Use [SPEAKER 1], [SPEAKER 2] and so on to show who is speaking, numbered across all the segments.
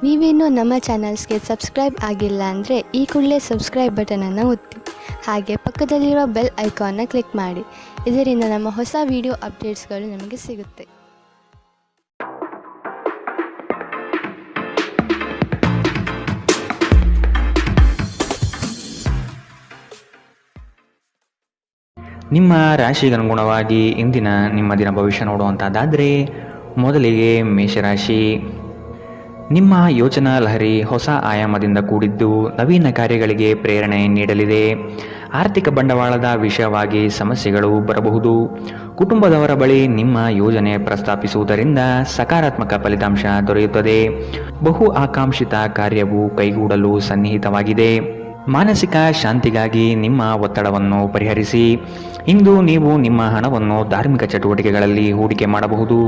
[SPEAKER 1] ನೀವೇನೂ ನಮ್ಮ ಚಾನಲ್ಸ್ಗೆ ಸಬ್ಸ್ಕ್ರೈಬ್ ಆಗಿಲ್ಲ ಅಂದರೆ ಈ ಕೂಡಲೇ ಸಬ್ಸ್ಕ್ರೈಬ್ ಬಟನನ್ನು ಒತ್ತಿ ಹಾಗೆ ಪಕ್ಕದಲ್ಲಿರೋ ಬೆಲ್ ಐಕಾನ್ನ ಕ್ಲಿಕ್ ಮಾಡಿ. ಇದರಿಂದ ನಮ್ಮ ಹೊಸ ವಿಡಿಯೋ ಅಪ್ಡೇಟ್ಸ್ಗಳು ನಿಮಗೆ ಸಿಗುತ್ತೆ.
[SPEAKER 2] ನಿಮ್ಮ ರಾಶಿಗನುಗುಣವಾಗಿ ಇಂದಿನ ನಿಮ್ಮ ದಿನ ಭವಿಷ್ಯ ನೋಡುವಂಥದ್ದಾದರೆ ಮೊದಲಿಗೆ ಮೇಷರಾಶಿ. ನಿಮ್ಮ ಯೋಚನಾ ಲಹರಿ ಹೊಸ ಆಯಾಮದಿಂದ ಕೂಡಿದ್ದು ನವೀನ ಕಾರ್ಯಗಳಿಗೆ ಪ್ರೇರಣೆ ನೀಡಲಿದೆ. ಆರ್ಥಿಕ ಬಂಡವಾಳದ ವಿಷಯವಾಗಿ ಸಮಸ್ಯೆಗಳು ಬರಬಹುದು. ಕುಟುಂಬದವರ ಬಳಿ ನಿಮ್ಮ ಯೋಜನೆ ಪ್ರಸ್ತಾಪಿಸುವುದರಿಂದ ಸಕಾರಾತ್ಮಕ ಫಲಿತಾಂಶ ದೊರೆಯುತ್ತದೆ. ಬಹು ಆಕಾಂಕ್ಷಿತ ಕಾರ್ಯವು ಕೈಗೂಡಲು ಸನ್ನಿಹಿತವಾಗಿದೆ. ಮಾನಸಿಕ ಶಾಂತಿಗಾಗಿ ನಿಮ್ಮ ಒತ್ತಡವನ್ನು ಪರಿಹರಿಸಿ. ಇಂದು ನೀವು ನಿಮ್ಮ ಹಣವನ್ನು ಧಾರ್ಮಿಕ ಚಟುವಟಿಕೆಗಳಲ್ಲಿ ಹೂಡಿಕೆ ಮಾಡಬಹುದು.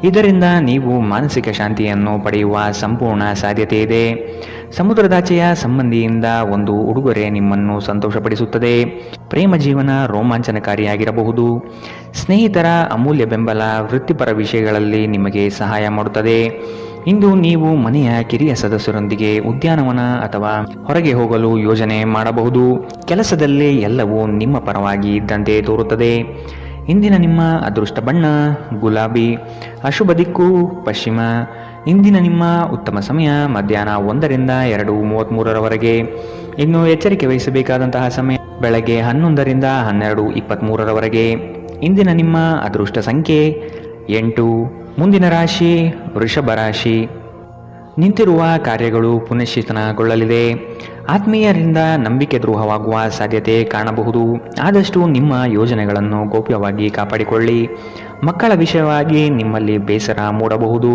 [SPEAKER 2] ಇದರಿಂದ ನೀವು ಮಾನಸಿಕ ಶಾಂತಿಯನ್ನು ಪಡೆಯುವ ಸಂಪೂರ್ಣ ಸಾಧ್ಯತೆ ಇದೆ. ಸಮುದ್ರದಾಚೆಯ ಸಂಬಂಧಿಯಿಂದ ಒಂದು ಉಡುಗೊರೆ ನಿಮ್ಮನ್ನು ಸಂತೋಷಪಡಿಸುತ್ತದೆ. ಪ್ರೇಮ ಜೀವನ ರೋಮಾಂಚನಕಾರಿಯಾಗಿರಬಹುದು. ಸ್ನೇಹಿತರ ಅಮೂಲ್ಯ ಬೆಂಬಲ ವೃತ್ತಿಪರ ವಿಷಯಗಳಲ್ಲಿ ನಿಮಗೆ ಸಹಾಯ ಮಾಡುತ್ತದೆ. ಇಂದು ನೀವು ಮನೆಯ ಕಿರಿಯ ಸದಸ್ಯರೊಂದಿಗೆ ಉದ್ಯಾನವನ ಅಥವಾ ಹೊರಗೆ ಹೋಗಲು ಯೋಜನೆ ಮಾಡಬಹುದು. ಕೆಲಸದಲ್ಲಿ ಎಲ್ಲವೂ ನಿಮ್ಮ ಪರವಾಗಿ ಇದ್ದಂತೆ ತೋರುತ್ತದೆ. ಇಂದಿನ ನಿಮ್ಮ ಅದೃಷ್ಟ ಬಣ್ಣ ಗುಲಾಬಿ. ಅಶುಭ ದಿಕ್ಕು ಪಶ್ಚಿಮ. ಇಂದಿನ ನಿಮ್ಮ ಉತ್ತಮ ಸಮಯ ಮಧ್ಯಾಹ್ನ 1ರಿಂದ 2:33ರವರೆಗೆ. ಇನ್ನು ಎಚ್ಚರಿಕೆ ವಹಿಸಬೇಕಾದಂತಹ ಸಮಯ ಬೆಳಗ್ಗೆ 11ರಿಂದ 12:23ರವರೆಗೆ. ಇಂದಿನ ನಿಮ್ಮ ಅದೃಷ್ಟ ಸಂಖ್ಯೆ 8. ಮುಂದಿನ ರಾಶಿ ವೃಷಭ ರಾಶಿ. ನಿಂತಿರುವ ಕಾರ್ಯಗಳು ಪುನಶ್ಚೇತನಗೊಳ್ಳಲಿದೆ. ಆತ್ಮೀಯರಿಂದ ನಂಬಿಕೆ ದ್ರೋಹವಾಗುವ ಸಾಧ್ಯತೆ ಕಾಣಬಹುದು. ಆದಷ್ಟು ನಿಮ್ಮ ಯೋಜನೆಗಳನ್ನು ಗೌಪ್ಯವಾಗಿ ಕಾಪಾಡಿಕೊಳ್ಳಿ. ಮಕ್ಕಳ ವಿಷಯವಾಗಿ ನಿಮ್ಮಲ್ಲಿ ಬೇಸರ ಮೂಡಬಹುದು.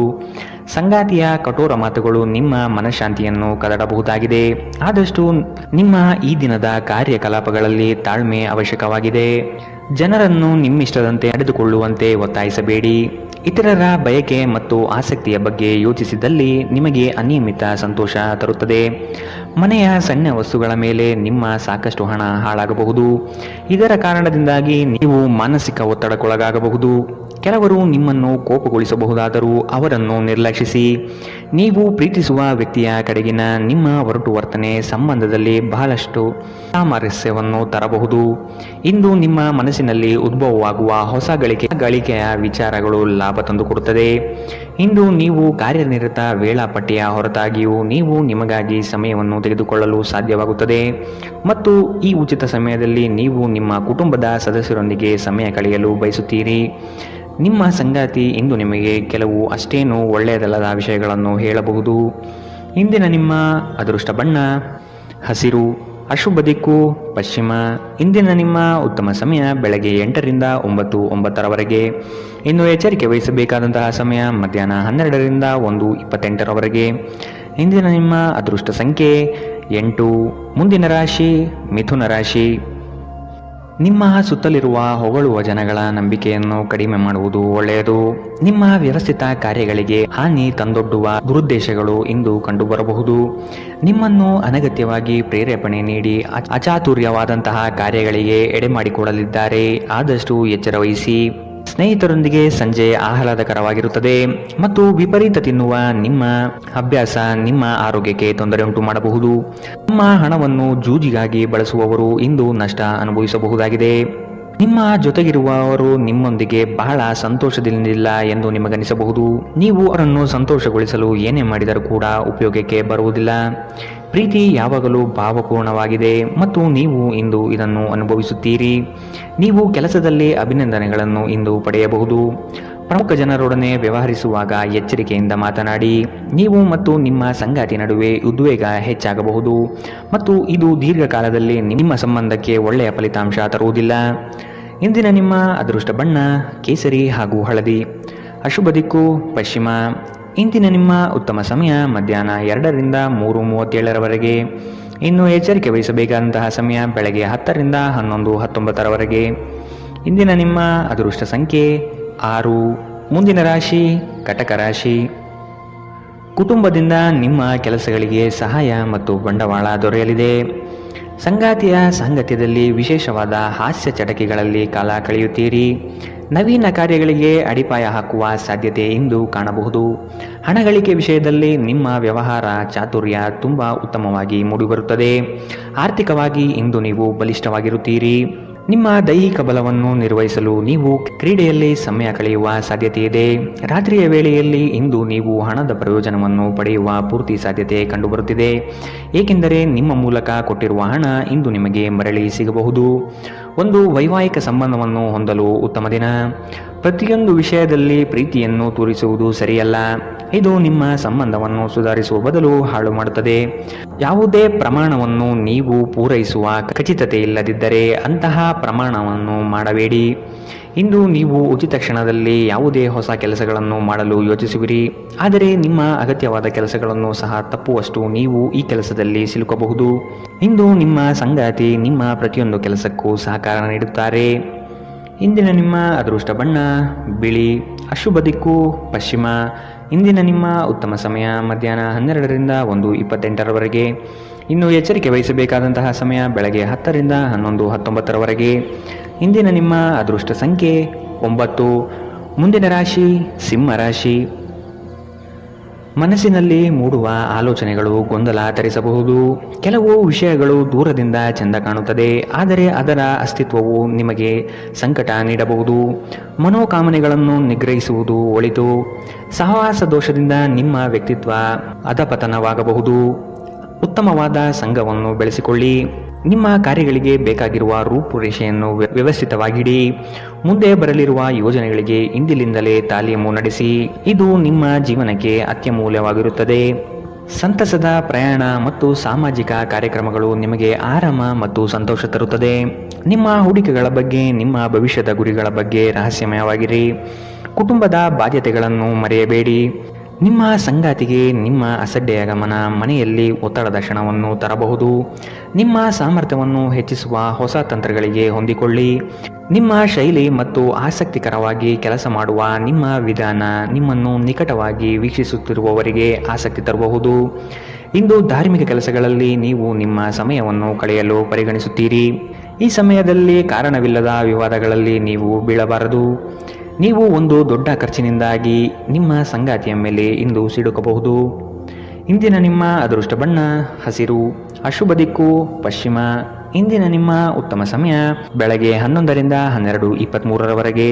[SPEAKER 2] ಸಂಗಾತಿಯ ಕಠೋರ ಮಾತುಗಳು ನಿಮ್ಮ ಮನಃಶಾಂತಿಯನ್ನು ಕದಡಬಹುದಾಗಿದೆ. ಆದಷ್ಟು ನಿಮ್ಮ ಈ ದಿನದ ಕಾರ್ಯಕಲಾಪಗಳಲ್ಲಿ ತಾಳ್ಮೆ ಅವಶ್ಯಕವಾಗಿದೆ. ಜನರನ್ನು ನಿಮ್ಮಿಷ್ಟದಂತೆ ನಡೆದುಕೊಳ್ಳುವಂತೆ ಒತ್ತಾಯಿಸಬೇಡಿ. ಇತರರ ಬಯಕೆ ಮತ್ತು ಆಸಕ್ತಿಯ ಬಗ್ಗೆ ಯೋಚಿಸಿದಲ್ಲಿ ನಿಮಗೆ ಅನಿಯಮಿತ ಸಂತೋಷ ತರುತ್ತದೆ. ಮನೆಯ ಸಣ್ಣ ವಸ್ತುಗಳ ಮೇಲೆ ನಿಮ್ಮ ಸಾಕಷ್ಟು ಹಣ ಹಾಳಾಗಬಹುದು. ಇದರ ಕಾರಣದಿಂದಾಗಿ ನೀವು ಮಾನಸಿಕ ಒತ್ತಡಕ್ಕೊಳಗಾಗಬಹುದು. ಕೆಲವರು ನಿಮ್ಮನ್ನು ಕೋಪಗೊಳಿಸಬಹುದಾದರೂ ಅವರನ್ನು ನಿರ್ಲಕ್ಷಿಸಿ. ನೀವು ಪ್ರೀತಿಸುವ ವ್ಯಕ್ತಿಯ ಕಡೆಗಿನ ನಿಮ್ಮ ಒರಟು ವರ್ತನೆ ಸಂಬಂಧದಲ್ಲಿ ಬಹಳಷ್ಟು ಸಾಮರಸ್ಯವನ್ನು ತರಬಹುದು. ಇಂದು ನಿಮ್ಮ ಮನಸ್ಸಿನಲ್ಲಿ ಉದ್ಭವವಾಗುವ ಹೊಸ ಗಳಿಕೆಯ ವಿಚಾರಗಳು ಲಾಭ ತಂದುಕೊಡುತ್ತದೆ. ಇಂದು ನೀವು ಕಾರ್ಯನಿರತ ವೇಳಾಪಟ್ಟಿಯ ಹೊರತಾಗಿಯೂ ನೀವು ನಿಮಗಾಗಿ ಸಮಯವನ್ನು ತೆಗೆದುಕೊಳ್ಳಲು ಸಾಧ್ಯವಾಗುತ್ತದೆ ಮತ್ತು ಈ ಉಚಿತ ಸಮಯದಲ್ಲಿ ನೀವು ನಿಮ್ಮ ಕುಟುಂಬದ ಸದಸ್ಯರೊಂದಿಗೆ ಸಮಯ ಕಳೆಯಲು ಬಯಸುತ್ತೀರಿ. ನಿಮ್ಮ ಸಂಗಾತಿ ಇಂದು ನಿಮಗೆ ಕೆಲವು ಅಷ್ಟೇನೂ ಒಳ್ಳೆಯದಲ್ಲದ ವಿಷಯಗಳನ್ನು ಹೇಳಬಹುದು. ಇಂದಿನ ನಿಮ್ಮ ಅದೃಷ್ಟ ಬಣ್ಣ ಹಸಿರು. ಅಶುಭ ದಿಕ್ಕು ಪಶ್ಚಿಮ. ಇಂದಿನ ನಿಮ್ಮ ಉತ್ತಮ ಸಮಯ ಬೆಳಗ್ಗೆ 8ರಿಂದ 9:09ರವರೆಗೆ. ಇನ್ನು ಎಚ್ಚರಿಕೆ ವಹಿಸಬೇಕಾದಂತಹ ಸಮಯ ಮಧ್ಯಾಹ್ನ 12ರಿಂದ 1:28ರವರೆಗೆ. ಇಂದಿನ ನಿಮ್ಮ ಅದೃಷ್ಟ ಸಂಖ್ಯೆ 8. ಮುಂದಿನ ರಾಶಿ ಮಿಥುನ ರಾಶಿ. ನಿಮ್ಮ ಸುತ್ತಲಿರುವ ಹೊಗಳುವ ಜನಗಳ ನಂಬಿಕೆಯನ್ನು ಕಡಿಮೆ ಮಾಡುವುದು ಒಳ್ಳೆಯದು. ನಿಮ್ಮ ವ್ಯವಸ್ಥಿತ ಕಾರ್ಯಗಳಿಗೆ ಹಾನಿ ತಂದೊಡ್ಡುವ ದುರುದ್ದೇಶಗಳು ಇಂದು ಕಂಡುಬರಬಹುದು. ನಿಮ್ಮನ್ನು ಅನಗತ್ಯವಾಗಿ ಪ್ರೇರೇಪಣೆ ನೀಡಿ ಅಚಾತುರ್ಯವಾದಂತಹ ಕಾರ್ಯಗಳಿಗೆ ಎಡೆಮಾಡಿಕೊಡಲಿದ್ದಾರೆ. ಆದಷ್ಟು ಎಚ್ಚರ ವಹಿಸಿ. ಸ್ನೇಹಿತರೊಂದಿಗೆ ಸಂಜೆ ಆಹ್ಲಾದಕರವಾಗಿರುತ್ತದೆ ಮತ್ತು ವಿಪರೀತ ತಿನ್ನುವ ನಿಮ್ಮ ಅಭ್ಯಾಸ ನಿಮ್ಮ ಆರೋಗ್ಯಕ್ಕೆ ತೊಂದರೆ ಉಂಟು ಮಾಡಬಹುದು. ನಿಮ್ಮ ಹಣವನ್ನು ಜೂಜಿಗಾಗಿ ಬಳಸುವವರು ಇಂದು ನಷ್ಟ ಅನುಭವಿಸಬಹುದಾಗಿದೆ. ನಿಮ್ಮ ಜೊತೆಗಿರುವವರು ನಿಮ್ಮೊಂದಿಗೆ ಬಹಳ ಸಂತೋಷದಿಂದಿಲ್ಲ ಎಂದು ನಿಮಗನಿಸಬಹುದು. ನೀವು ಅವರನ್ನು ಸಂತೋಷಗೊಳಿಸಲು ಏನೇ ಮಾಡಿದರೂ ಕೂಡ ಉಪಯೋಗಕ್ಕೆ ಬರುವುದಿಲ್ಲ. ಪ್ರೀತಿ ಯಾವಾಗಲೂ ಭಾವಪೂರ್ಣವಾಗಿದೆ ಮತ್ತು ನೀವು ಇಂದು ಇದನ್ನು ಅನುಭವಿಸುತ್ತೀರಿ. ನೀವು ಕೆಲಸದಲ್ಲಿ ಅಭಿನಂದನೆಗಳನ್ನು ಇಂದು ಪಡೆಯಬಹುದು. ಪ್ರಮುಖ ಜನರೊಡನೆ ವ್ಯವಹರಿಸುವಾಗ ಎಚ್ಚರಿಕೆಯಿಂದ ಮಾತನಾಡಿ. ನೀವು ಮತ್ತು ನಿಮ್ಮ ಸಂಗಾತಿ ನಡುವೆ ಉದ್ವೇಗ ಹೆಚ್ಚಾಗಬಹುದು ಮತ್ತು ಇದು ದೀರ್ಘಕಾಲದಲ್ಲಿ ನಿಮ್ಮ ಸಂಬಂಧಕ್ಕೆ ಒಳ್ಳೆಯ ಫಲಿತಾಂಶ ತರುವುದಿಲ್ಲ. ಇಂದಿನ ನಿಮ್ಮ ಅದೃಷ್ಟ ಬಣ್ಣ ಕೇಸರಿ ಹಾಗೂ ಹಳದಿ. ಅಶುಭ ದಿಕ್ಕು ಪಶ್ಚಿಮ. ಇಂದಿನ ನಿಮ್ಮ ಉತ್ತಮ ಸಮಯ ಮಧ್ಯಾಹ್ನ 2ರಿಂದ 3:37ರವರೆಗೆ. ಇನ್ನು ಎಚ್ಚರಿಕೆ ವಹಿಸಬೇಕಾದಂತಹ ಸಮಯ ಬೆಳಗ್ಗೆ 10ರಿಂದ 11:19ರವರೆಗೆ. ಇಂದಿನ ನಿಮ್ಮ ಅದೃಷ್ಟ ಸಂಖ್ಯೆ 6. ಮುಂದಿನ ರಾಶಿ ಕಟಕ ರಾಶಿ. ಕುಟುಂಬದಿಂದ ನಿಮ್ಮ ಕೆಲಸಗಳಿಗೆ ಸಹಾಯ ಮತ್ತು ಬಂಡವಾಳ ದೊರೆಯಲಿದೆ. ಸಂಗಾತಿಯ ಸಾಂಗತ್ಯದಲ್ಲಿ ವಿಶೇಷವಾದ ಹಾಸ್ಯ ಚಟಕಿಗಳಲ್ಲಿ ಕಾಲ ಕಳೆಯುತ್ತೀರಿ. ನವೀನ ಕಾರ್ಯಗಳಿಗೆ ಅಡಿಪಾಯ ಹಾಕುವ ಸಾಧ್ಯತೆ ಇಂದು ಕಾಣಬಹುದು. ಹಣ ಗಳಿಕೆ ವಿಷಯದಲ್ಲಿ ನಿಮ್ಮ ವ್ಯವಹಾರ ಚಾತುರ್ಯ ತುಂಬ ಉತ್ತಮವಾಗಿ ಮೂಡಿಬರುತ್ತದೆ. ಆರ್ಥಿಕವಾಗಿ ಇಂದು ನೀವು ಬಲಿಷ್ಠವಾಗಿರುತ್ತೀರಿ. ನಿಮ್ಮ ದೈಹಿಕ ಬಲವನ್ನು ನಿರ್ವಹಿಸಲು ನೀವು ಕ್ರೀಡೆಯಲ್ಲಿ ಸಮಯ ಕಳೆಯುವ ಸಾಧ್ಯತೆ ಇದೆ. ರಾತ್ರಿಯ ವೇಳೆಯಲ್ಲಿ ಇಂದು ನೀವು ಹಣದ ಪ್ರಯೋಜನವನ್ನು ಪಡೆಯುವ ಪೂರ್ತಿ ಸಾಧ್ಯತೆ ಕಂಡುಬರುತ್ತಿದೆ. ಏಕೆಂದರೆ ನಿಮ್ಮ ಮೂಲಕ ಕೊಟ್ಟಿರುವ ಹಣ ಇಂದು ನಿಮಗೆ ಮರಳಿ ಸಿಗಬಹುದು. ಒಂದು ವೈವಾಹಿಕ ಸಂಬಂಧವನ್ನು ಹೊಂದಲು ಉತ್ತಮ ದಿನ. ಪ್ರತಿಯೊಂದು ವಿಷಯದಲ್ಲಿ ಪ್ರೀತಿಯನ್ನು ತೋರಿಸುವುದು ಸರಿಯಲ್ಲ. ಇದು ನಿಮ್ಮ ಸಂಬಂಧವನ್ನು ಸುಧಾರಿಸುವ ಬದಲು ಹಾಳು ಮಾಡುತ್ತದೆ. ಯಾವುದೇ ಪ್ರಮಾಣವನ್ನು ನೀವು ಪೂರೈಸುವ ಖಚಿತತೆ ಇಲ್ಲದಿದ್ದರೆ ಅಂತಹ ಪ್ರಮಾಣವನ್ನು ಮಾಡಬೇಡಿ. ಇಂದು ನೀವು ಉಚಿತ ಕ್ಷಣದಲ್ಲಿ ಯಾವುದೇ ಹೊಸ ಕೆಲಸಗಳನ್ನು ಮಾಡಲು ಯೋಚಿಸುವಿರಿ. ಆದರೆ ನಿಮ್ಮ ಅಗತ್ಯವಾದ ಕೆಲಸಗಳನ್ನು ಸಹ ತಪ್ಪುವಷ್ಟು ನೀವು ಈ ಕೆಲಸದಲ್ಲಿ ಸಿಲುಕಬಹುದು. ಇಂದು ನಿಮ್ಮ ಸಂಗಾತಿ ನಿಮ್ಮ ಪ್ರತಿಯೊಂದು ಕೆಲಸಕ್ಕೂ ಸಹಕಾರ ನೀಡುತ್ತಾರೆ. ಇಂದಿನ ನಿಮ್ಮ ಅದೃಷ್ಟ ಬಣ್ಣ ಬಿಳಿ. ಅಶುಭ ದಿಕ್ಕು ಪಶ್ಚಿಮ. ಇಂದಿನ ನಿಮ್ಮ ಉತ್ತಮ ಸಮಯ ಮಧ್ಯಾಹ್ನ 12ರಿಂದ 1:28ರವರೆಗೆ. ಇನ್ನು ಎಚ್ಚರಿಕೆ ವಹಿಸಬೇಕಾದಂತಹ ಸಮಯ ಬೆಳಗ್ಗೆ 10ರಿಂದ 11:19ರವರೆಗೆ. ಇಂದಿನ ನಿಮ್ಮ ಅದೃಷ್ಟ ಸಂಖ್ಯೆ 9. ಮುಂದಿನ ರಾಶಿ ಸಿಂಹ ರಾಶಿ. ಮನಸ್ಸಿನಲ್ಲಿ ಮೂಡುವ ಆಲೋಚನೆಗಳು ಗೊಂದಲ ತರಿಸಬಹುದು. ಕೆಲವು ವಿಷಯಗಳು ದೂರದಿಂದ ಚೆಂದ ಕಾಣುತ್ತದೆ, ಆದರೆ ಅದರ ಅಸ್ತಿತ್ವವು ನಿಮಗೆ ಸಂಕಟ ನೀಡಬಹುದು. ಮನೋಕಾಮನೆಗಳನ್ನು ನಿಗ್ರಹಿಸುವುದು ಒಳಿತು. ಸಹವಾಸ ದೋಷದಿಂದ ನಿಮ್ಮ ವ್ಯಕ್ತಿತ್ವ ಅಧಪತನವಾಗಬಹುದು. ಉತ್ತಮವಾದ ಸಂಘವನ್ನು ಬೆಳೆಸಿಕೊಳ್ಳಿ. ನಿಮ್ಮ ಕಾರ್ಯಗಳಿಗೆ ಬೇಕಾಗಿರುವ ರೂಪುರೇಷೆಯನ್ನು ವ್ಯವಸ್ಥಿತವಾಗಿಡಿ. ಮುಂದೆ ಬರಲಿರುವ ಯೋಜನೆಗಳಿಗೆ ಇಂದಿನಿಂದಲೇ ತಾಲೀಮು ನಡೆಸಿ. ಇದು ನಿಮ್ಮ ಜೀವನಕ್ಕೆ ಅತ್ಯಮೂಲ್ಯವಾಗಿರುತ್ತದೆ. ಸಂತಸದ ಪ್ರಯಾಣ ಮತ್ತು ಸಾಮಾಜಿಕ ಕಾರ್ಯಕ್ರಮಗಳು ನಿಮಗೆ ಆರಾಮ ಮತ್ತು ಸಂತೋಷ ತರುತ್ತದೆ. ನಿಮ್ಮ ಹೂಡಿಕೆಗಳ ಬಗ್ಗೆ, ನಿಮ್ಮ ಭವಿಷ್ಯದ ಗುರಿಗಳ ಬಗ್ಗೆ ರಹಸ್ಯಮಯವಾಗಿರಿ. ಕುಟುಂಬದ ಬಾಧ್ಯತೆಗಳನ್ನು ಮರೆಯಬೇಡಿ. ನಿಮ್ಮ ಸಂಗಾತಿಗೆ ನಿಮ್ಮ ಅಸಡ್ಡೆಯ ಗಮನ ಮನೆಯಲ್ಲಿ ಒತ್ತಡದ ಕ್ಷಣವನ್ನು ತರಬಹುದು. ನಿಮ್ಮ ಸಾಮರ್ಥ್ಯವನ್ನು ಹೆಚ್ಚಿಸುವ ಹೊಸ ತಂತ್ರಗಳಿಗೆ ಹೊಂದಿಕೊಳ್ಳಿ. ನಿಮ್ಮ ಶೈಲಿ ಮತ್ತು ಆಸಕ್ತಿಕರವಾಗಿ ಕೆಲಸ ಮಾಡುವ ನಿಮ್ಮ ವಿಧಾನ ನಿಮ್ಮನ್ನು ನಿಕಟವಾಗಿ ವೀಕ್ಷಿಸುತ್ತಿರುವವರಿಗೆ ಆಸಕ್ತಿ ತರಬಹುದು. ಇಂದು ಧಾರ್ಮಿಕ ಕೆಲಸಗಳಲ್ಲಿ ನೀವು ನಿಮ್ಮ ಸಮಯವನ್ನು ಕಳೆಯಲು ಪರಿಗಣಿಸುತ್ತೀರಿ. ಈ ಸಮಯದಲ್ಲಿ ಕಾರಣವಿಲ್ಲದ ವಿವಾದಗಳಲ್ಲಿ ನೀವು ಬೀಳಬಾರದು. ನೀವು ಒಂದು ದೊಡ್ಡ ಖರ್ಚಿನಿಂದಾಗಿ ನಿಮ್ಮ ಸಂಗಾತಿಯ ಮೇಲೆ ಇಂದು ಸಿಡುಕಬಹುದು. ಇಂದಿನ ನಿಮ್ಮ ಅದೃಷ್ಟ ಬಣ್ಣ ಹಸಿರು. ಅಶುಭ ದಿಕ್ಕು ಪಶ್ಚಿಮ. ಇಂದಿನ ನಿಮ್ಮ ಉತ್ತಮ ಸಮಯ ಬೆಳಗ್ಗೆ 11ರಿಂದ 12:23ರವರೆಗೆ.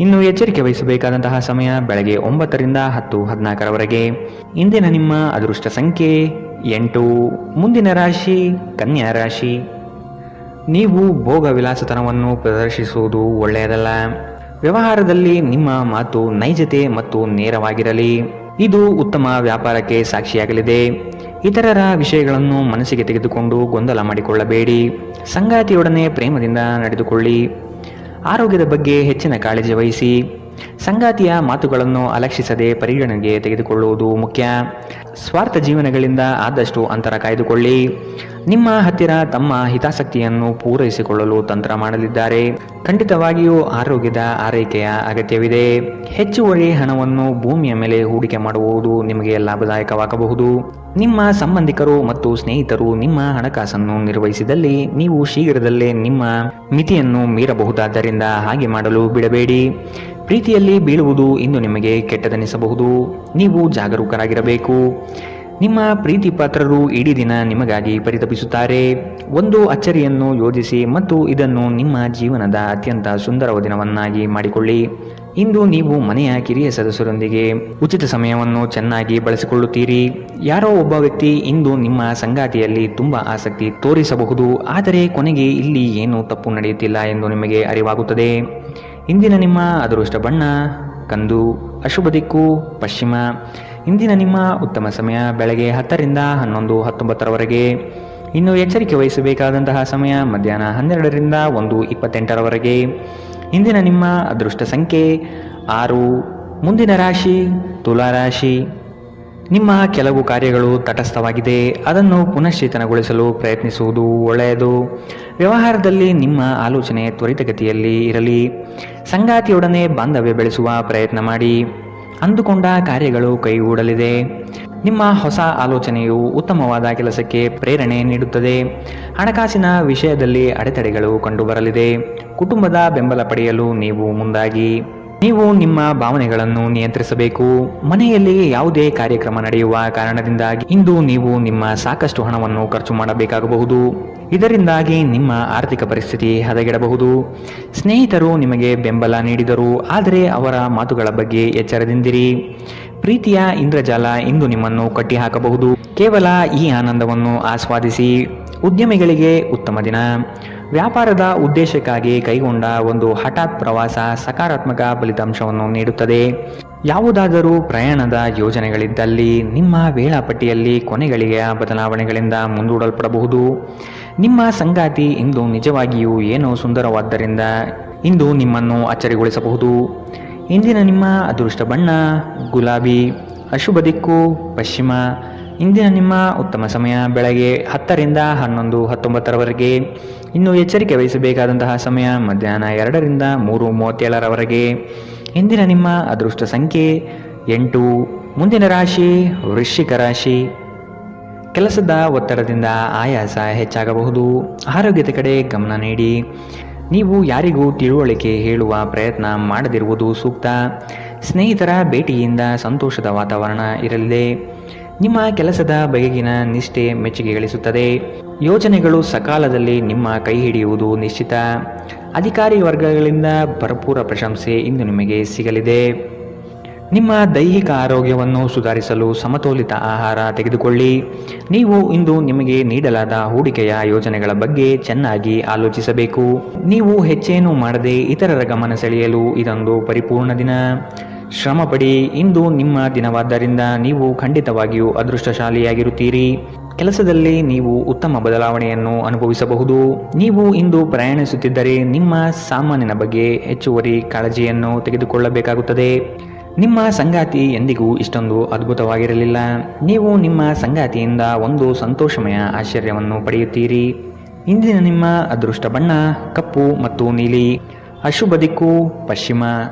[SPEAKER 2] ಇನ್ನು ಎಚ್ಚರಿಕೆ ವಹಿಸಬೇಕಾದಂತಹ ಸಮಯ ಬೆಳಗ್ಗೆ 9ರಿಂದ 10:14ರವರೆಗೆ. ಇಂದಿನ ನಿಮ್ಮ ಅದೃಷ್ಟ ಸಂಖ್ಯೆ 8. ಮುಂದಿನ ರಾಶಿ ಕನ್ಯಾ ರಾಶಿ. ನೀವು ಭೋಗ ವಿಲಾಸತನವನ್ನು ಪ್ರದರ್ಶಿಸುವುದು ಒಳ್ಳೆಯದಲ್ಲ. ವ್ಯವಹಾರದಲ್ಲಿ ನಿಮ್ಮ ಮಾತು ನೈಜತೆ ಮತ್ತು ನೇರವಾಗಿರಲಿ. ಇದು ಉತ್ತಮ ವ್ಯಾಪಾರಕ್ಕೆ ಸಾಕ್ಷಿಯಾಗಲಿದೆ. ಇತರರ ವಿಷಯಗಳನ್ನು ಮನಸ್ಸಿಗೆ ತೆಗೆದುಕೊಂಡು ಗೊಂದಲ ಮಾಡಿಕೊಳ್ಳಬೇಡಿ. ಸಂಗಾತಿಯೊಡನೆ ಪ್ರೇಮದಿಂದ ನಡೆದುಕೊಳ್ಳಿ. ಆರೋಗ್ಯದ ಬಗ್ಗೆ ಹೆಚ್ಚಿನ ಕಾಳಜಿ ವಹಿಸಿ. ಸಂಗಾತಿಯ ಮಾತುಗಳನ್ನು ಅಲಕ್ಷಿಸದೆ ಪರಿಗಣನೆಗೆ ತೆಗೆದುಕೊಳ್ಳುವುದು ಮುಖ್ಯ. ಸ್ವಾರ್ಥ ಜೀವನಗಳಿಂದ ಆದಷ್ಟು ಅಂತರ ಕಾಯ್ದುಕೊಳ್ಳಿ. ನಿಮ್ಮ ಹತ್ತಿರ ತಮ್ಮ ಹಿತಾಸಕ್ತಿಯನ್ನು ಪೂರೈಸಿಕೊಳ್ಳಲು ತಂತ್ರ ಮಾಡಲಿದ್ದಾರೆ. ಖಂಡಿತವಾಗಿಯೂ ಆರೋಗ್ಯದ ಆರೈಕೆಯ ಅಗತ್ಯವಿದೆ. ಹೆಚ್ಚುವರಿ ಹಣವನ್ನು ಭೂಮಿಯ ಮೇಲೆ ಹೂಡಿಕೆ ಮಾಡುವುದು ನಿಮಗೆ ಲಾಭದಾಯಕವಾಗಬಹುದು. ನಿಮ್ಮ ಸಂಬಂಧಿಕರು ಮತ್ತು ಸ್ನೇಹಿತರು ನಿಮ್ಮ ಹಣಕಾಸನ್ನು ನಿರ್ವಹಿಸಿದಲ್ಲಿ ನೀವು ಶೀಘ್ರದಲ್ಲೇ ನಿಮ್ಮ ಮಿತಿಯನ್ನು ಮೀರಬಹುದಾದ್ದರಿಂದ ಹಾಗೆ ಮಾಡಲು ಬಿಡಬೇಡಿ. ಪ್ರೀತಿಯಲ್ಲಿ ಬೀಳುವುದು ಇಂದು ನಿಮಗೆ ಕೆಟ್ಟದೆನಿಸಬಹುದು. ನೀವು ಜಾಗರೂಕರಾಗಿರಬೇಕು. ನಿಮ್ಮ ಪ್ರೀತಿ ಪಾತ್ರರು ಇಡೀ ದಿನ ನಿಮಗಾಗಿ ಪರಿತಪಿಸುತ್ತಾರೆ. ಒಂದು ಅಚ್ಚರಿಯನ್ನು ಯೋಜಿಸಿ ಮತ್ತು ಇದನ್ನು ನಿಮ್ಮ ಜೀವನದ ಅತ್ಯಂತ ಸುಂದರ ದಿನವನ್ನಾಗಿ ಮಾಡಿಕೊಳ್ಳಿ. ಇಂದು ನೀವು ಮನೆಯ ಕಿರಿಯ ಸದಸ್ಯರೊಂದಿಗೆ ಉಚಿತ ಸಮಯವನ್ನು ಚೆನ್ನಾಗಿ ಬಳಸಿಕೊಳ್ಳುತ್ತೀರಿ. ಯಾರೋ ಒಬ್ಬ ವ್ಯಕ್ತಿ ಇಂದು ನಿಮ್ಮ ಸಂಗಾತಿಯಲ್ಲಿ ತುಂಬ ಆಸಕ್ತಿ ತೋರಿಸಬಹುದು, ಆದರೆ ಕೊನೆಗೆ ಇಲ್ಲಿ ಏನೂ ತಪ್ಪು ನಡೆಯುತ್ತಿಲ್ಲ ಎಂದು ನಿಮಗೆ ಅರಿವಾಗುತ್ತದೆ. ಇಂದಿನ ನಿಮ್ಮ ಅದೃಷ್ಟ ಬಣ್ಣ ಕಂದು. ಅಶುಭ ದಿಕ್ಕು ಪಶ್ಚಿಮ. ಇಂದಿನ ನಿಮ್ಮ ಉತ್ತಮ ಸಮಯ ಬೆಳಗ್ಗೆ 10ರಿಂದ 11:19ರವರೆಗೆ. ಇನ್ನು ಎಚ್ಚರಿಕೆ ವಹಿಸಬೇಕಾದಂತಹ ಸಮಯ ಮಧ್ಯಾಹ್ನ 12ರಿಂದ 1:28ರವರೆಗೆ. ಇಂದಿನ ನಿಮ್ಮ ಅದೃಷ್ಟ ಸಂಖ್ಯೆ 6. ಮುಂದಿನ ರಾಶಿ ತುಲಾ ರಾಶಿ. ನಿಮ್ಮ ಕೆಲವು ಕಾರ್ಯಗಳು ತಟಸ್ಥವಾಗಿದೆ, ಅದನ್ನು ಪುನಶ್ಚೇತನಗೊಳಿಸಲು ಪ್ರಯತ್ನಿಸುವುದು ಒಳ್ಳೆಯದು. ವ್ಯವಹಾರದಲ್ಲಿ ನಿಮ್ಮ ಆಲೋಚನೆ ತ್ವರಿತಗತಿಯಲ್ಲಿ ಇರಲಿ. ಸಂಗಾತಿಯೊಡನೆ ಬಾಂಧವ್ಯ ಬೆಳೆಸುವ ಪ್ರಯತ್ನ ಮಾಡಿ. ಅಂದುಕೊಂಡ ಕಾರ್ಯಗಳು ಕೈಗೂಡಲಿದೆ. ನಿಮ್ಮ ಹೊಸ ಆಲೋಚನೆಯು ಉತ್ತಮವಾದ ಕೆಲಸಕ್ಕೆ ಪ್ರೇರಣೆ ನೀಡುತ್ತದೆ. ಹಣಕಾಸಿನ ವಿಷಯದಲ್ಲಿ ಅಡೆತಡೆಗಳು ಕಂಡುಬರಲಿದೆ. ಕುಟುಂಬದ ಬೆಂಬಲ ಪಡೆಯಲು ನೀವು ಮುಂದಾಗಿ. ನೀವು ನಿಮ್ಮ ಭಾವನೆಗಳನ್ನು ನಿಯಂತ್ರಿಸಬೇಕು. ಮನೆಯಲ್ಲಿ ಯಾವುದೇ ಕಾರ್ಯಕ್ರಮ ನಡೆಯುವ ಕಾರಣದಿಂದಾಗಿ ಇಂದು ನೀವು ನಿಮ್ಮ ಸಾಕಷ್ಟು ಹಣವನ್ನು ಖರ್ಚು ಮಾಡಬೇಕಾಗಬಹುದು. ಇದರಿಂದಾಗಿ ನಿಮ್ಮ ಆರ್ಥಿಕ ಪರಿಸ್ಥಿತಿ ಹದಗೆಡಬಹುದು. ಸ್ನೇಹಿತರು ನಿಮಗೆ ಬೆಂಬಲ ನೀಡಿದರು, ಆದರೆ ಅವರ ಮಾತುಗಳ ಬಗ್ಗೆ ಎಚ್ಚರದಿಂದಿರಿ. ಪ್ರೀತಿಯ ಇಂದ್ರಜಾಲ ಇಂದು ನಿಮ್ಮನ್ನು ಕಟ್ಟಿಹಾಕಬಹುದು. ಕೇವಲ ಈ ಆನಂದವನ್ನು ಆಸ್ವಾದಿಸಿ. ಉದ್ಯಮಿಗಳಿಗೆ ಉತ್ತಮ ದಿನ. ವ್ಯಾಪಾರದ ಉದ್ದೇಶಕ್ಕಾಗಿ ಕೈಗೊಂಡ ಒಂದು ಹಠಾತ್ ಪ್ರವಾಸ ಸಕಾರಾತ್ಮಕ ಫಲಿತಾಂಶವನ್ನು ನೀಡುತ್ತದೆ. ಯಾವುದಾದರೂ ಪ್ರಯಾಣದ ಯೋಜನೆಗಳಿದ್ದಲ್ಲಿ ನಿಮ್ಮ ವೇಳಾಪಟ್ಟಿಯಲ್ಲಿ ಕೊನೆಗಳಿಗೆಯ ಬದಲಾವಣೆಗಳಿಂದ ಮುಂದೂಡಲ್ಪಡಬಹುದು. ನಿಮ್ಮ ಸಂಗಾತಿ ಇಂದು ನಿಜವಾಗಿಯೂ ಏನೋ ಸುಂದರವಾದ್ದರಿಂದ ಇಂದು ನಿಮ್ಮನ್ನು ಅಚ್ಚರಿಗೊಳಿಸಬಹುದು. ಇಂದಿನ ನಿಮ್ಮ ಅದೃಷ್ಟ ಬಣ್ಣ ಗುಲಾಬಿ. ಅಶುಭ ದಿಕ್ಕು ಪಶ್ಚಿಮ. ಇಂದಿನ ನಿಮ್ಮ ಉತ್ತಮ ಸಮಯ ಬೆಳಗ್ಗೆ 10 ರಿಂದ 11, 19ರವರೆಗೆ. ಇನ್ನು ಎಚ್ಚರಿಕೆ ವಹಿಸಬೇಕಾದಂತಹ ಸಮಯ ಮಧ್ಯಾಹ್ನ 2 ರಿಂದ 3:37ರವರೆಗೆ. ಇಂದಿನ ನಿಮ್ಮ ಅದೃಷ್ಟ ಸಂಖ್ಯೆ 8. ಮುಂದಿನ ರಾಶಿ ವೃಶ್ಚಿಕ ರಾಶಿ. ಕೆಲಸದ ಒತ್ತಡದಿಂದ ಆಯಾಸ ಹೆಚ್ಚಾಗಬಹುದು. ಆರೋಗ್ಯದ ಕಡೆ ಗಮನ ನೀಡಿ. ನೀವು ಯಾರಿಗೂ ತಿಳುವಳಿಕೆ ಹೇಳುವ ಪ್ರಯತ್ನ ಮಾಡದಿರುವುದು ಸೂಕ್ತ. ಸ್ನೇಹಿತರ ಭೇಟಿಯಿಂದ ಸಂತೋಷದ ವಾತಾವರಣ ಇರಲಿದೆ. ನಿಮ್ಮ ಕೆಲಸದ ಬಗೆಗಿನ ನಿಷ್ಠೆ ಮೆಚ್ಚುಗೆ ಗಳಿಸುತ್ತದೆ. ಯೋಜನೆಗಳು ಸಕಾಲದಲ್ಲಿ ನಿಮ್ಮ ಕೈ ಹಿಡಿಯುವುದು ನಿಶ್ಚಿತ. ಅಧಿಕಾರಿ ವರ್ಗಗಳಿಂದ ಭರಪೂರ ಪ್ರಶಂಸೆ ಇಂದು ನಿಮಗೆ ಸಿಗಲಿದೆ. ನಿಮ್ಮ ದೈಹಿಕ ಆರೋಗ್ಯವನ್ನು ಸುಧಾರಿಸಲು ಸಮತೋಲಿತ ಆಹಾರ ತೆಗೆದುಕೊಳ್ಳಿ. ನೀವು ಇಂದು ನಿಮಗೆ ನೀಡಲಾದ ಹೂಡಿಕೆಯ ಯೋಜನೆಗಳ ಬಗ್ಗೆ ಚೆನ್ನಾಗಿ ಆಲೋಚಿಸಬೇಕು. ನೀವು ಹೆಚ್ಚೇನು ಮಾಡದೆ ಇತರರ ಗಮನ ಸೆಳೆಯಲು ಇದೊಂದು ಪರಿಪೂರ್ಣ ದಿನ. ಶ್ರಮಪಡಿ. ಇಂದು ನಿಮ್ಮ ದಿನವಾದ್ದರಿಂದ ನೀವು ಖಂಡಿತವಾಗಿಯೂ ಅದೃಷ್ಟಶಾಲಿಯಾಗಿರುತ್ತೀರಿ. ಕೆಲಸದಲ್ಲಿ ನೀವು ಉತ್ತಮ ಬದಲಾವಣೆಯನ್ನು ಅನುಭವಿಸಬಹುದು. ನೀವು ಇಂದು ಪ್ರಯಾಣಿಸುತ್ತಿದ್ದರೆ ನಿಮ್ಮ ಸಾಮಾನಿನ ಬಗ್ಗೆ ಹೆಚ್ಚುವರಿ ಕಾಳಜಿಯನ್ನು ತೆಗೆದುಕೊಳ್ಳಬೇಕಾಗುತ್ತದೆ. ನಿಮ್ಮ ಸಂಗಾತಿ ಎಂದಿಗೂ ಇಷ್ಟೊಂದು ಅದ್ಭುತವಾಗಿರಲಿಲ್ಲ. ನೀವು ನಿಮ್ಮ ಸಂಗಾತಿಯಿಂದ ಒಂದು ಸಂತೋಷಮಯ ಆಶ್ಚರ್ಯವನ್ನು ಪಡೆಯುತ್ತೀರಿ. ಇಂದಿನ ನಿಮ್ಮ ಅದೃಷ್ಟ ಬಣ್ಣ ಕಪ್ಪು ಮತ್ತು ನೀಲಿ. ಅಶುಭ ದಿಕ್ಕು ಪಶ್ಚಿಮ.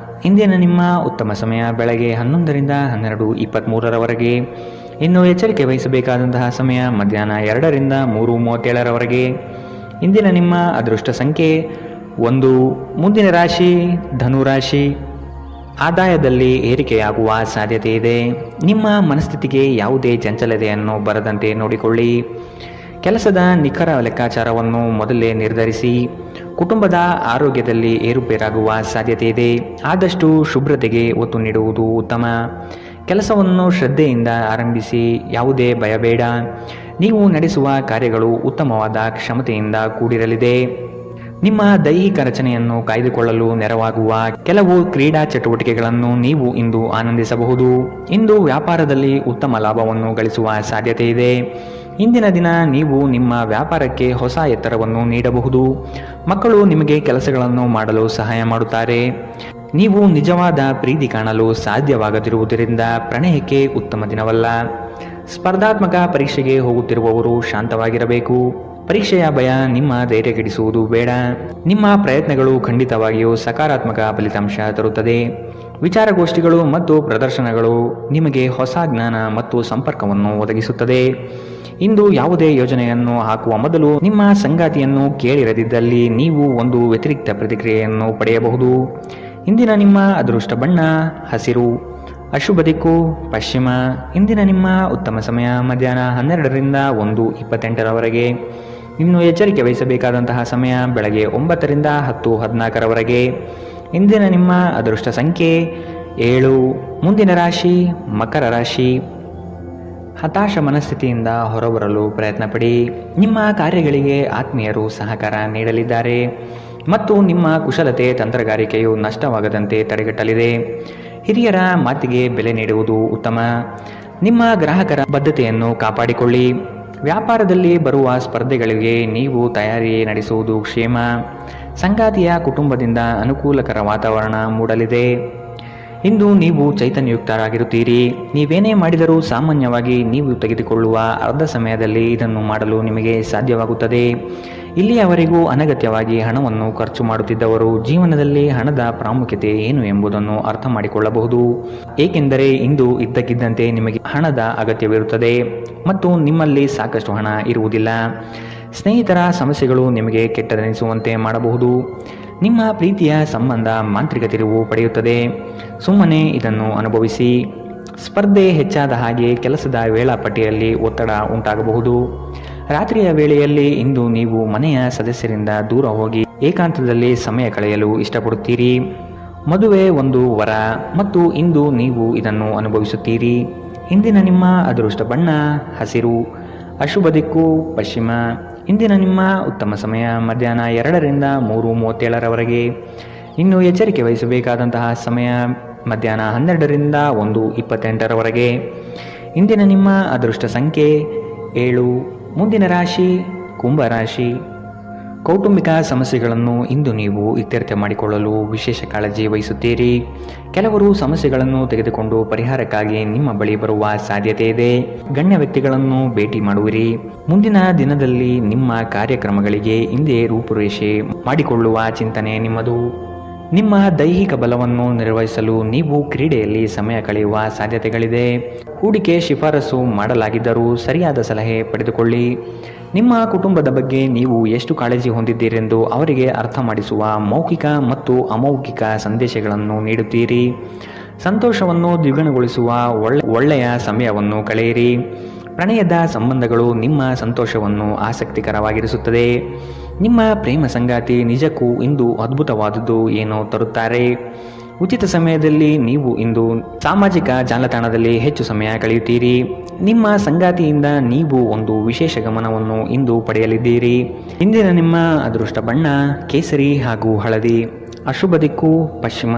[SPEAKER 2] ಇಂದಿನ ನಿಮ್ಮ ಉತ್ತಮ ಸಮಯ ಬೆಳಗ್ಗೆ 11 ರಿಂದ 12:23ರವರೆಗೆ. ಇನ್ನು ಎಚ್ಚರಿಕೆ ವಹಿಸಬೇಕಾದಂತಹ ಸಮಯ ಮಧ್ಯಾಹ್ನ 2 ರಿಂದ 3:37ರವರೆಗೆ. ಇಂದಿನ ನಿಮ್ಮ ಅದೃಷ್ಟ ಸಂಖ್ಯೆ 1. ಮುಂದಿನ ರಾಶಿ ಧನುರಾಶಿ. ಆದಾಯದಲ್ಲಿ ಏರಿಕೆಯಾಗುವ ಸಾಧ್ಯತೆ ಇದೆ. ನಿಮ್ಮ ಮನಸ್ಥಿತಿಗೆ ಯಾವುದೇ ಚಂಚಲತೆಯನ್ನು ಬರದಂತೆ ನೋಡಿಕೊಳ್ಳಿ. ಕೆಲಸದ ನಿಖರ ಲೆಕ್ಕಾಚಾರವನ್ನು ಮೊದಲೇ ನಿರ್ಧರಿಸಿ. ಕುಟುಂಬದ ಆರೋಗ್ಯದಲ್ಲಿ ಏರುಪೇರಾಗುವ ಸಾಧ್ಯತೆ ಇದೆ. ಆದಷ್ಟು ಶುಭ್ರತೆಗೆ ಒತ್ತು ನೀಡುವುದು ಉತ್ತಮ. ಕೆಲಸವನ್ನು ಶ್ರದ್ಧೆಯಿಂದ ಆರಂಭಿಸಿ. ಯಾವುದೇ ಭಯ ಬೇಡ. ನೀವು ನಡೆಸುವ ಕಾರ್ಯಗಳು ಉತ್ತಮವಾದ ಕ್ಷಮತೆಯಿಂದ ಕೂಡಿರಲಿದೆ. ನಿಮ್ಮ ದೈಹಿಕ ರಚನೆಯನ್ನು ಕಾಯ್ದುಕೊಳ್ಳಲು ನೆರವಾಗುವ ಕೆಲವು ಕ್ರೀಡಾ ಚಟುವಟಿಕೆಗಳನ್ನು ನೀವು ಇಂದು ಆನಂದಿಸಬಹುದು. ಇಂದು ವ್ಯಾಪಾರದಲ್ಲಿ ಉತ್ತಮ ಲಾಭವನ್ನು ಗಳಿಸುವ ಸಾಧ್ಯತೆ ಇದೆ. ಇಂದಿನ ದಿನ ನೀವು ನಿಮ್ಮ ವ್ಯಾಪಾರಕ್ಕೆ ಹೊಸ ಎತ್ತರವನ್ನು ನೀಡಬಹುದು. ಮಕ್ಕಳು ನಿಮಗೆ ಕೆಲಸಗಳನ್ನು ಮಾಡಲು ಸಹಾಯ ಮಾಡುತ್ತಾರೆ. ನೀವು ನಿಜವಾದ ಪ್ರೀತಿ ಕಾಣಲು ಸಾಧ್ಯವಾಗದಿರುವುದರಿಂದ ಪ್ರಣಯಕ್ಕೆ ಉತ್ತಮ ದಿನವಲ್ಲ. ಸ್ಪರ್ಧಾತ್ಮಕ ಪರೀಕ್ಷೆಗೆ ಹೋಗುತ್ತಿರುವವರು ಶಾಂತವಾಗಿರಬೇಕು. ಪರೀಕ್ಷೆಯ ಭಯ ನಿಮ್ಮ ಧೈರ್ಯಗೆಡಿಸುವುದು ಬೇಡ. ನಿಮ್ಮ ಪ್ರಯತ್ನಗಳು ಖಂಡಿತವಾಗಿಯೂ ಸಕಾರಾತ್ಮಕ ಫಲಿತಾಂಶ ತರುತ್ತದೆ. ವಿಚಾರಗೋಷ್ಠಿಗಳು ಮತ್ತು ಪ್ರದರ್ಶನಗಳು ನಿಮಗೆ ಹೊಸ ಜ್ಞಾನ ಮತ್ತು ಸಂಪರ್ಕವನ್ನು ಒದಗಿಸುತ್ತದೆ. ಇಂದು ಯಾವುದೇ ಯೋಜನೆಯನ್ನು ಹಾಕುವ ಮೊದಲು ನಿಮ್ಮ ಸಂಗಾತಿಯನ್ನು ಕೇಳಿರದಿದ್ದಲ್ಲಿ ನೀವು ಒಂದು ವ್ಯತಿರಿಕ್ತ ಪ್ರತಿಕ್ರಿಯೆಯನ್ನು ಪಡೆಯಬಹುದು. ಇಂದಿನ ನಿಮ್ಮ ಅದೃಷ್ಟ ಬಣ್ಣ ಹಸಿರು. ಅಶುಭ ದಿಕ್ಕು ಪಶ್ಚಿಮ. ಇಂದಿನ ನಿಮ್ಮ ಉತ್ತಮ ಸಮಯ ಮಧ್ಯಾಹ್ನ 12 ರಿಂದ 1:28ರವರೆಗೆ. ಇನ್ನು ಎಚ್ಚರಿಕೆ ವಹಿಸಬೇಕಾದಂತಹ ಸಮಯ ಬೆಳಗ್ಗೆ 9 ರಿಂದ 10:14ರವರೆಗೆ. ಇಂದಿನ ನಿಮ್ಮ ಅದೃಷ್ಟ ಸಂಖ್ಯೆ 7. ಮುಂದಿನ ರಾಶಿ ಮಕರ ರಾಶಿ. ಹತಾಶ ಮನಸ್ಥಿತಿಯಿಂದ ಹೊರಬರಲು ಪ್ರಯತ್ನಪಡಿ. ನಿಮ್ಮ ಕಾರ್ಯಗಳಿಗೆ ಆತ್ಮೀಯರು ಸಹಕಾರ ನೀಡಲಿದ್ದಾರೆ ಮತ್ತು ನಿಮ್ಮ ಕುಶಲತೆ ತಂತ್ರಗಾರಿಕೆಯು ನಷ್ಟವಾಗದಂತೆ ತಡೆಗಟ್ಟಲಿದೆ. ಹಿರಿಯರ ಮಾತಿಗೆ ಬೆಲೆ ನೀಡುವುದು ಉತ್ತಮ. ನಿಮ್ಮ ಗ್ರಾಹಕರ ಬದ್ಧತೆಯನ್ನು ಕಾಪಾಡಿಕೊಳ್ಳಿ. ವ್ಯಾಪಾರದಲ್ಲಿ ಬರುವ ಸ್ಪರ್ಧೆಗಳಿಗೆ ನೀವು ತಯಾರಿ ನಡೆಸುವುದು ಕ್ಷೇಮ. ಸಂಗಾತಿಯ ಕುಟುಂಬದಿಂದ ಅನುಕೂಲಕರ ವಾತಾವರಣ ಮೂಡಲಿದೆ. ಇಂದು ನೀವು ಚೈತನ್ಯಯುಕ್ತರಾಗಿರುತ್ತೀರಿ. ನೀವೇನೇ ಮಾಡಿದರೂ ಸಾಮಾನ್ಯವಾಗಿ ನೀವು ತೆಗೆದುಕೊಳ್ಳುವ ಅರ್ಧ ಸಮಯದಲ್ಲಿ ಇದನ್ನು ಮಾಡಲು ನಿಮಗೆ ಸಾಧ್ಯವಾಗುತ್ತದೆ. ಇಲ್ಲಿಯವರೆಗೂ ಅನಗತ್ಯವಾಗಿ ಹಣವನ್ನು ಖರ್ಚು ಮಾಡುತ್ತಿದ್ದವರು ಜೀವನದಲ್ಲಿ ಹಣದ ಪ್ರಾಮುಖ್ಯತೆ ಏನು ಎಂಬುದನ್ನು ಅರ್ಥ ಮಾಡಿಕೊಳ್ಳಬಹುದು. ಏಕೆಂದರೆ ಇಂದು ಇದ್ದಕ್ಕಿದ್ದಂತೆ ನಿಮಗೆ ಹಣದ ಅಗತ್ಯವಿರುತ್ತದೆ ಮತ್ತು ನಿಮ್ಮಲ್ಲಿ ಸಾಕಷ್ಟು ಹಣ ಇರುವುದಿಲ್ಲ. ಸ್ನೇಹಿತರ ಸಮಸ್ಯೆಗಳು ನಿಮಗೆ ಕೆಟ್ಟದೆನಿಸುವಂತೆ ಮಾಡಬಹುದು. ನಿಮ್ಮ ಪ್ರೀತಿಯ ಸಂಬಂಧ ಮಾಂತ್ರಿಕ ತಿರುವು ಪಡೆಯುತ್ತದೆ. ಸುಮ್ಮನೆ ಇದನ್ನು ಅನುಭವಿಸಿ. ಸ್ಪರ್ಧೆ ಹೆಚ್ಚಾದ ಹಾಗೆ ಕೆಲಸದ ವೇಳಾಪಟ್ಟಿಯಲ್ಲಿ ಒತ್ತಡ ಉಂಟಾಗಬಹುದು. ರಾತ್ರಿಯ ವೇಳೆಯಲ್ಲಿ ಇಂದು ನೀವು ಮನೆಯ ಸದಸ್ಯರಿಂದ ದೂರ ಹೋಗಿ ಏಕಾಂತದಲ್ಲಿ ಸಮಯ ಕಳೆಯಲು ಇಷ್ಟಪಡುತ್ತೀರಿ. ಮದುವೆ ಒಂದು ವರ ಮತ್ತು ಇಂದು ನೀವು ಇದನ್ನು ಅನುಭವಿಸುತ್ತೀರಿ. ಇಂದಿನ ನಿಮ್ಮ ಅದೃಷ್ಟ ಬಣ್ಣ ಹಸಿರು, ಅಶುಭ ದಿಕ್ಕು ಪಶ್ಚಿಮ. ಇಂದಿನ ನಿಮ್ಮ ಉತ್ತಮ ಸಮಯ ಮಧ್ಯಾಹ್ನ 2ರಿಂದ 3:37 ಇನ್ನು ಎಚ್ಚರಿಕೆ ವಹಿಸಬೇಕಾದಂತಹ ಸಮಯ ಮಧ್ಯಾಹ್ನ 12ರಿಂದ 1:28 ಇಂದಿನ ನಿಮ್ಮ ಅದೃಷ್ಟ ಸಂಖ್ಯೆ 7. ಮುಂದಿನ ರಾಶಿ ಕುಂಭರಾಶಿ. ಕೌಟುಂಬಿಕ ಸಮಸ್ಯೆಗಳನ್ನು ಇಂದು ನೀವು ಇತ್ಯರ್ಥ ಮಾಡಿಕೊಳ್ಳಲು ವಿಶೇಷ ಕಾಳಜಿ ವಹಿಸುತ್ತೀರಿ. ಕೆಲವರು ಸಮಸ್ಯೆಗಳನ್ನು ತೆಗೆದುಕೊಂಡು ಪರಿಹಾರಕ್ಕಾಗಿ ನಿಮ್ಮ ಬಳಿ ಬರುವ ಸಾಧ್ಯತೆ ಇದೆ. ಗಣ್ಯ ವ್ಯಕ್ತಿಗಳನ್ನು ಭೇಟಿ ಮಾಡುವಿರಿ. ಮುಂದಿನ ದಿನದಲ್ಲಿ ನಿಮ್ಮ ಕಾರ್ಯಕ್ರಮಗಳಿಗೆ ಹಿಂದೆ ರೂಪುರೇಷೆ ಮಾಡಿಕೊಳ್ಳುವ ಚಿಂತನೆ ನಿಮ್ಮದು. ನಿಮ್ಮ ದೈಹಿಕ ಬಲವನ್ನು ನಿರ್ವಹಿಸಲು ನೀವು ಕ್ರೀಡೆಯಲ್ಲಿ ಸಮಯ ಕಳೆಯುವ ಸಾಧ್ಯತೆಗಳಿದೆ. ಹೂಡಿಕೆ ಶಿಫಾರಸು ಮಾಡಲಾಗಿದ್ದರೂ ಸರಿಯಾದ ಸಲಹೆ ಪಡೆದುಕೊಳ್ಳಿ. ನಿಮ್ಮ ಕುಟುಂಬದ ಬಗ್ಗೆ ನೀವು ಎಷ್ಟು ಕಾಳಜಿ ಹೊಂದಿದ್ದೀರೆಂದು ಅವರಿಗೆ ಅರ್ಥ ಮಾಡಿಸುವ ಮೌಖಿಕ ಮತ್ತು ಅಮೌಖಿಕ ಸಂದೇಶಗಳನ್ನು ನೀಡುತ್ತೀರಿ. ಸಂತೋಷವನ್ನು ದ್ವಿಗುಣಗೊಳಿಸುವ ಒಳ್ಳೆಯ ಸಮಯವನ್ನು ಕಳೆಯಿರಿ. ಪ್ರಣಯದ ಸಂಬಂಧಗಳು ನಿಮ್ಮ ಸಂತೋಷವನ್ನು ಆಸಕ್ತಿಕರವಾಗಿರಿಸುತ್ತದೆ. ನಿಮ್ಮ ಪ್ರೇಮ ಸಂಗಾತಿ ನಿಜಕ್ಕೂ ಇಂದು ಅದ್ಭುತವಾದುದು ಏನೋ ತರುತ್ತಾರೆ. ಉಚಿತ ಸಮಯದಲ್ಲಿ ನೀವು ಇಂದು ಸಾಮಾಜಿಕ ಜಾಲತಾಣದಲ್ಲಿ ಹೆಚ್ಚು ಸಮಯ ಕಳೆಯುತ್ತೀರಿ. ನಿಮ್ಮ ಸಂಗಾತಿಯಿಂದ ನೀವು ಒಂದು ವಿಶೇಷ ಗಮನವನ್ನು ಇಂದು ಪಡೆಯಲಿದ್ದೀರಿ. ಇಂದಿನ ನಿಮ್ಮ ಅದೃಷ್ಟ ಬಣ್ಣ ಕೇಸರಿ ಹಾಗೂ ಹಳದಿ, ಅಶುಭ ದಿಕ್ಕು ಪಶ್ಚಿಮ.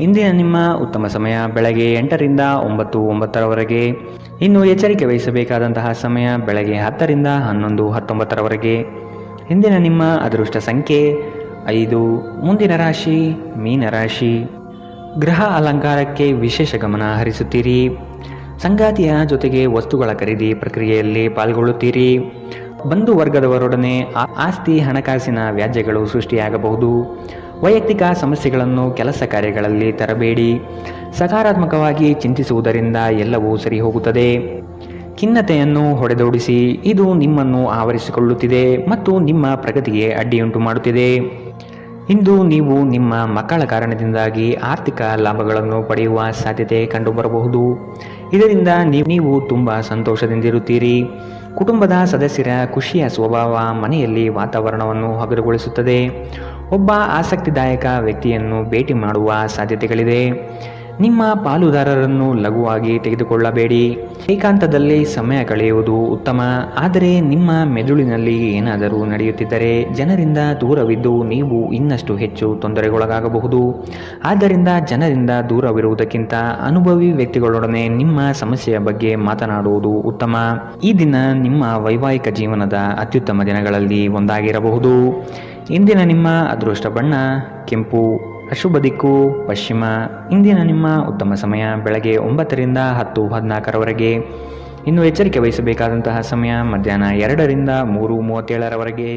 [SPEAKER 2] ಇಂದಿನ ನಿಮ್ಮ ಉತ್ತಮ ಸಮಯ ಬೆಳಗ್ಗೆ 8ರಿಂದ 9:09 ಇನ್ನು ಎಚ್ಚರಿಕೆ ವಹಿಸಬೇಕಾದಂತಹ ಸಮಯ ಬೆಳಗ್ಗೆ 10ರಿಂದ 11:19 ಇಂದಿನ ನಿಮ್ಮ ಅದೃಷ್ಟ ಸಂಖ್ಯೆ 5. ಮುಂದಿನ ರಾಶಿ ಮೀನರಾಶಿ. ಗೃಹ ಅಲಂಕಾರಕ್ಕೆ ವಿಶೇಷ ಗಮನ ಹರಿಸುತ್ತೀರಿ. ಸಂಗಾತಿಯ ಜೊತೆಗೆ ವಸ್ತುಗಳ ಖರೀದಿ ಪ್ರಕ್ರಿಯೆಯಲ್ಲಿ ಪಾಲ್ಗೊಳ್ಳುತ್ತೀರಿ. ಬಂಧು ವರ್ಗದವರೊಡನೆ ಆಸ್ತಿ ಹಣಕಾಸಿನ ವ್ಯಾಜ್ಯಗಳು ಸೃಷ್ಟಿಯಾಗಬಹುದು. ವೈಯಕ್ತಿಕ ಸಮಸ್ಯೆಗಳನ್ನು ಕೆಲಸ ಕಾರ್ಯಗಳಲ್ಲಿ ತರಬೇಡಿ. ಸಕಾರಾತ್ಮಕವಾಗಿ ಚಿಂತಿಸುವುದರಿಂದ ಎಲ್ಲವೂ ಸರಿ ಹೋಗುತ್ತದೆ. ಖಿನ್ನತೆಯನ್ನು ಹೊಡೆದೋಡಿಸಿ. ಇದು ನಿಮ್ಮನ್ನು ಆವರಿಸಿಕೊಳ್ಳುತ್ತಿದೆ ಮತ್ತು ನಿಮ್ಮ ಪ್ರಗತಿಗೆ ಅಡ್ಡಿಯುಂಟು ಮಾಡುತ್ತಿದೆ. ಇಂದು ನೀವು ನಿಮ್ಮ ಮಕ್ಕಳ ಕಾರಣದಿಂದಾಗಿ ಆರ್ಥಿಕ ಲಾಭಗಳನ್ನು ಪಡೆಯುವ ಸಾಧ್ಯತೆ ಕಂಡುಬರಬಹುದು. ಇದರಿಂದ ನೀವು ತುಂಬ ಸಂತೋಷದಿಂದಿರುತ್ತೀರಿ. ಕುಟುಂಬದ ಸದಸ್ಯರ ಖುಷಿಯ ಸ್ವಭಾವ ಮನೆಯಲ್ಲಿ ವಾತಾವರಣವನ್ನು ಹಗುರಗೊಳಿಸುತ್ತದೆ. ಒಬ್ಬ ಆಸಕ್ತಿದಾಯಕ ವ್ಯಕ್ತಿಯನ್ನು ಭೇಟಿ ಮಾಡುವ ಸಾಧ್ಯತೆಗಳಿದೆ. ನಿಮ್ಮ ಪಾಲುದಾರರನ್ನು ಲಘುವಾಗಿ ತೆಗೆದುಕೊಳ್ಳಬೇಡಿ. ಏಕಾಂತದಲ್ಲಿ ಸಮಯ ಕಳೆಯುವುದು ಉತ್ತಮ. ಆದರೆ ನಿಮ್ಮ ಮೆದುಳಿನಲ್ಲಿ ಏನಾದರೂ ನಡೆಯುತ್ತಿದ್ದರೆ ಜನರಿಂದ ದೂರವಿದ್ದು ನೀವು ಇನ್ನಷ್ಟು ಹೆಚ್ಚು ತೊಂದರೆಗೊಳಗಾಗಬಹುದು. ಆದ್ದರಿಂದ ಜನರಿಂದ ದೂರವಿರುವುದಕ್ಕಿಂತ ಅನುಭವಿ ವ್ಯಕ್ತಿಗಳೊಡನೆ ನಿಮ್ಮ ಸಮಸ್ಯೆಯ ಬಗ್ಗೆ ಮಾತನಾಡುವುದು ಉತ್ತಮ. ಈ ದಿನ ನಿಮ್ಮ ವೈವಾಹಿಕ ಜೀವನದ ಅತ್ಯುತ್ತಮ ದಿನಗಳಲ್ಲಿ ಒಂದಾಗಿರಬಹುದು. ಇಂದಿನ ನಿಮ್ಮ ಅದೃಷ್ಟ ಬಣ್ಣ ಕೆಂಪು, ಅಶುಭ ದಿಕ್ಕು ಪಶ್ಚಿಮ. ಇಂದಿನ ನಿಮ್ಮ ಉತ್ತಮ ಸಮಯ ಬೆಳಗ್ಗೆ 9ರಿಂದ 10:14 ಇನ್ನು ಎಚ್ಚರಿಕೆ ವಹಿಸಬೇಕಾದಂತಹ ಸಮಯ ಮಧ್ಯಾಹ್ನ 2ರಿಂದ 3:37